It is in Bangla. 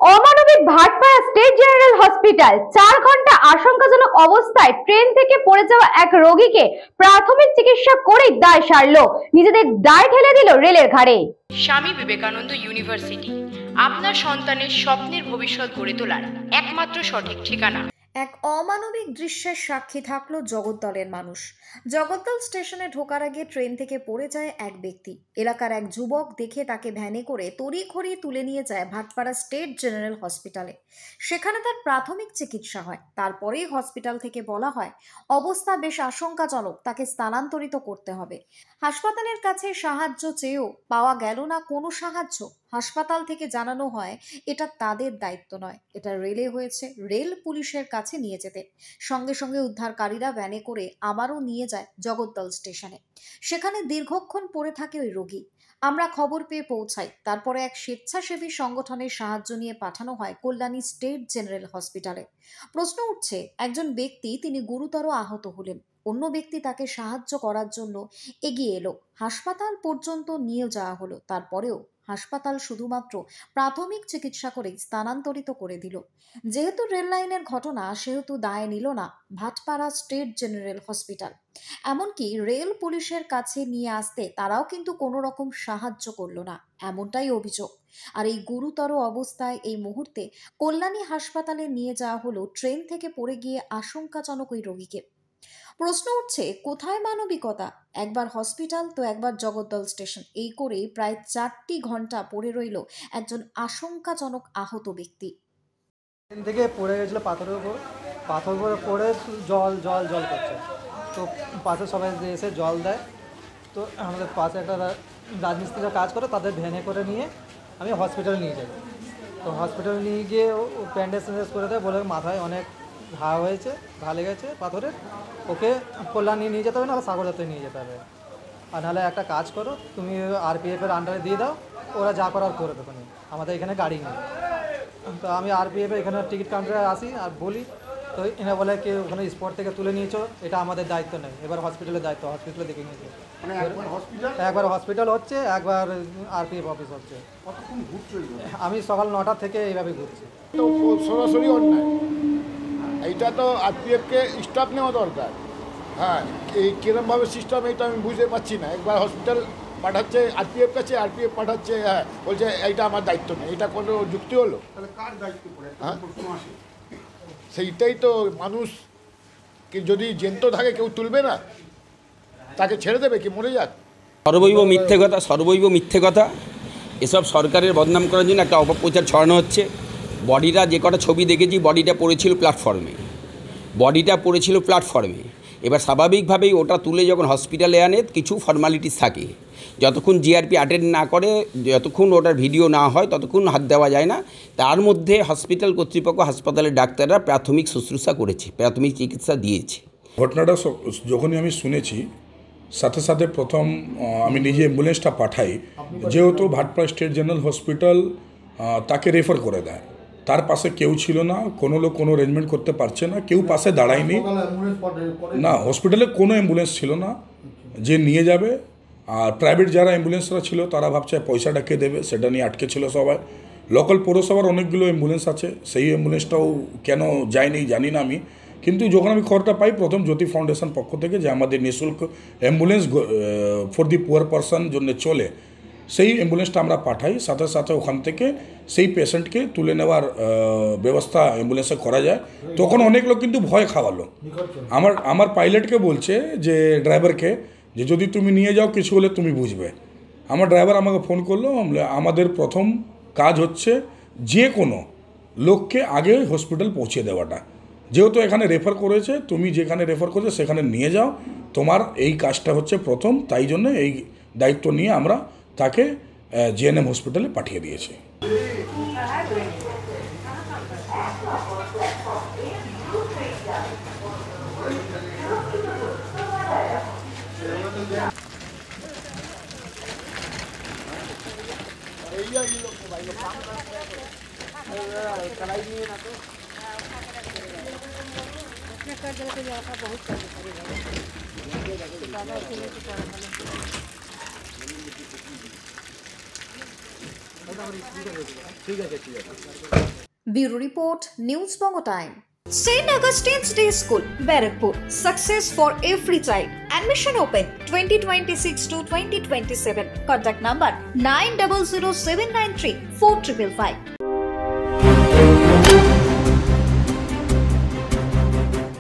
অমানবিক ভাটপাড়া স্টেট জেনারেল হসপিটাল 4 ঘন্টা আশঙ্কাজনক অবস্থায় ট্রেন থেকে পড়ে যাওয়া এক রোগীকে প্রাথমিক চিকিৎসা করে দায় সারলো, নিজেদের দায় ঠেলে দিল রেলের ঘাড়ে। স্বামী বিবেকানন্দ ইউনিভার্সিটি আপনার সন্তানের স্বপ্নের ভবিষ্যৎ গড়ে তোলার একমাত্র সঠিক ঠিকানা। এক অমানবিক দৃশ্যের সাক্ষী থাকলো জগদ্দলের মানুষ। জগদ্দল স্টেশনে ঢোকার আগে ট্রেন থেকে পড়ে যায় এক ব্যক্তি। এলাকার এক যুবক দেখে তাকে ভ্যানে করে তড়িঘড়ি তুলে নিয়ে যায় ভাটপাড়া স্টেট জেনারেল হসপিটালে। সেখানে তার প্রাথমিক চিকিৎসা হয়। তারপরেই হসপিটাল থেকে বলা হয় অবস্থা বেশ আশঙ্কাজনক, তাকে স্থানান্তরিত করতে হবে। হাসপাতালের কাছে সাহায্য চেয়েও পাওয়া গেল না কোনো সাহায্য। হাসপাতাল থেকে জানানো হয় এটা তাদের দায়িত্ব নয়, এটা রেলে হয়েছে, রেল পুলিশের কাছে নিয়ে যেতে। সঙ্গে সঙ্গে উদ্ধারকারীরা ভ্যানে করে আবারও নিয়ে যায় জগদ্দল স্টেশনে। সেখানে দীর্ঘক্ষণ পড়ে থাকে ওই রোগী। আমরা খবর পেয়ে পৌঁছাই। তারপরে এক স্বেচ্ছাসেবী সংগঠনের সাহায্য নিয়ে পাঠানো হয় কল্যাণী স্টেট জেনারেল হসপিটালে। প্রশ্ন উঠছে, একজন ব্যক্তি তিনি গুরুতর আহত হলেন, অন্য ব্যক্তি তাকে সাহায্য করার জন্য এগিয়ে এলো, হাসপাতাল পর্যন্ত নিয়ে যাওয়া হলো, তারপরেও হাসপাতাল শুধুমাত্র প্রাথমিক চিকিৎসা করে স্থানান্তরিত করে দিল। যেহেতু রেল লাইনের ঘটনা, সেহেতু দায় নিল না ভাটপাড়া স্টেট জেনারেল হসপিটাল। এমনকি রেল পুলিশের কাছে নিয়ে আসতে তারাও কিন্তু কোনো রকম সাহায্য করলো না, এমনটাই অভিযোগ। আর এই গুরুতর অবস্থায় এই মুহূর্তে কল্যাণী হাসপাতালে নিয়ে যাওয়া হলো ট্রেন থেকে পড়ে গিয়ে আশঙ্কাজনক ওই রোগীকে। প্রশ্ন উঠছে, কোথায় মানবিকতা? একবার হসপিটাল তো একবার জগদ্দল স্টেশন, এই করে প্রায় 4টি ঘন্টা পড়ে রইল একজন আশঙ্কাজনক আহত ব্যক্তি। ট্রেন থেকে পড়ে গেছিল পাথরের উপর, পাথর উপরে পড়ে জল জল জল করছে। তো পাশে সবাই এসে জল দেয়। তো আমাদের পাশে একটা রাজমিস্ত্রিরা কাজ করে, তাদের ভ্যানে করে নিয়ে আমি হসপিটালে নিয়ে যাই। তো হসপিটালে নিয়ে গিয়ে ব্যান্ডেজ ট্যান্ডেজ করে দেয়, বলে মাথায় অনেক ঘা হয়েছে, ঘা লেগেছে পাথরের, ওকে কল্যাণী নিয়ে যেতে হবে, নাহলে সাগরদাতে নিয়ে যেতে হবে। আর নাহলে একটা কাজ করো, তুমি আরপিএফের আন্ডারে দিয়ে দাও, ওরা যা করার করে দেবো, আমাদের এখানে গাড়ি নেই। তো আমি আরপিএফের এখানে টিকিট কাউন্টারে আসি আর বলি, তো এনে বলে কি ওখানে স্পট থেকে তুলে নিয়েছো, এটা আমাদের দায়িত্ব নেই, এবার হসপিটালের দায়িত্ব, হসপিটালে দেখে নিয়েছো। একবার হসপিটাল হচ্ছে, একবার আরপিএফ অফিস হচ্ছে। আমি সকাল 9টা থেকে এইভাবে ঘুরছি। তো সরাসরি অন্যায়, এইটা তো আরপিএফকে স্টাফ নেওয়া দরকার। হ্যাঁ, এই কীরমভাবে সিস্টেম এটা আমি বুঝতে পারছি না। একবার হসপিটাল পাঠাচ্ছে আরপিএফ কাছে, আরপিএফ পাঠাচ্ছে, হ্যাঁ বলছে এইটা আমার দায়িত্ব নেই। এটা কোনো যুক্তি হলো? কার দায়িত্ব পড়ে? হ্যাঁ, সেইটাই তো। মানুষ কি যদি জ্যান্ত থাকে কেউ তুলবে না, তাকে ছেড়ে দেবে কি মরে যাক? সর্বৈব মিথ্যে কথা, সর্বৈব মিথ্যে কথা। এসব সরকারের বদনাম করার জন্য একটা অপপ্রচার ছড়ানো হচ্ছে। বডিটা, যে কটা ছবি দেখেছি, বডিটা পড়েছিল প্ল্যাটফর্মে। এবার স্বাভাবিকভাবেই ওটা তুলে যখন হসপিটালে আনে, কিছু ফর্মালিটিস থাকে। যতক্ষণ জিআরপি অ্যাটেন্ড না করে, যতক্ষণ ওটার ভিডিও না হয়, ততক্ষণ হাত দেওয়া যায় না। তার মধ্যে হসপিটাল কর্তৃপক্ষ, হাসপাতালের ডাক্তাররা প্রাথমিক শুশ্রূষা করেছে, প্রাথমিক চিকিৎসা দিয়েছে। ঘটনাটা যখনই আমি শুনেছি, সাথে সাথে প্রথম আমি নিজে অ্যাম্বুলেন্সটা পাঠাই, যেহেতু ভাটপাড়া স্টেট জেনারেল হসপিটাল তাকে রেফার করে দেয়। তার পাশে কেউ ছিল না, কোনো লোক কোনো অ্যারেঞ্জমেন্ট করতে পারছে না, কেউ পাশে দাঁড়ায়নি না, হসপিটালে কোনো অ্যাম্বুলেন্স ছিল না যে নিয়ে যাবে। আর প্রাইভেট যারা অ্যাম্বুলেন্সরা ছিল, তারা ভাবছে পয়সাটা কে দেবে, সেটা নিয়ে আটকে ছিল সবাই। লোকাল পৌরসভার অনেকগুলো অ্যাম্বুলেন্স আছে, সেই অ্যাম্বুলেন্সটাও কেন যায়নি জানি না আমি। কিন্তু যখন আমি খবরটা পাই প্রথম জ্যোতি ফাউন্ডেশন পক্ষ থেকে যে আমাদের নিঃশুল্ক ambulance for the poor person জন্য চলে, সেই অ্যাম্বুলেন্সটা আমরা পাঠাই। সাথে সাথে ওখান থেকে সেই পেশেন্টকে তুলে নেওয়ার ব্যবস্থা অ্যাম্বুলেন্সে করা যায়। তখন অনেক লোক কিন্তু ভয় খাওয়ালো। আমার পাইলটকে বলছে, যে ড্রাইভারকে, যে যদি তুমি নিয়ে যাও কিছু হলে তুমি বুঝবে। আমার ড্রাইভার আমাকে ফোন করলো, আমাদের প্রথম কাজ হচ্ছে যে কোনো লোককে আগে হসপিটাল পৌঁছে দেওয়াটা। যেহেতু এখানে রেফার করেছে, তুমি যেখানে রেফার করেছো সেখানে নিয়ে যাও, তোমার এই কাজটা হচ্ছে প্রথম। তাই জন্য এই দায়িত্ব নিয়ে আমরা তাকে জেএনএম হসপিটালে পাঠিয়ে দিয়েছি। Bureau Report, News Bongo Time. St. Augustine's Day School, Barrackpur. Success for every child. Admission open 2026 to 2027. Contact number 900793 4555.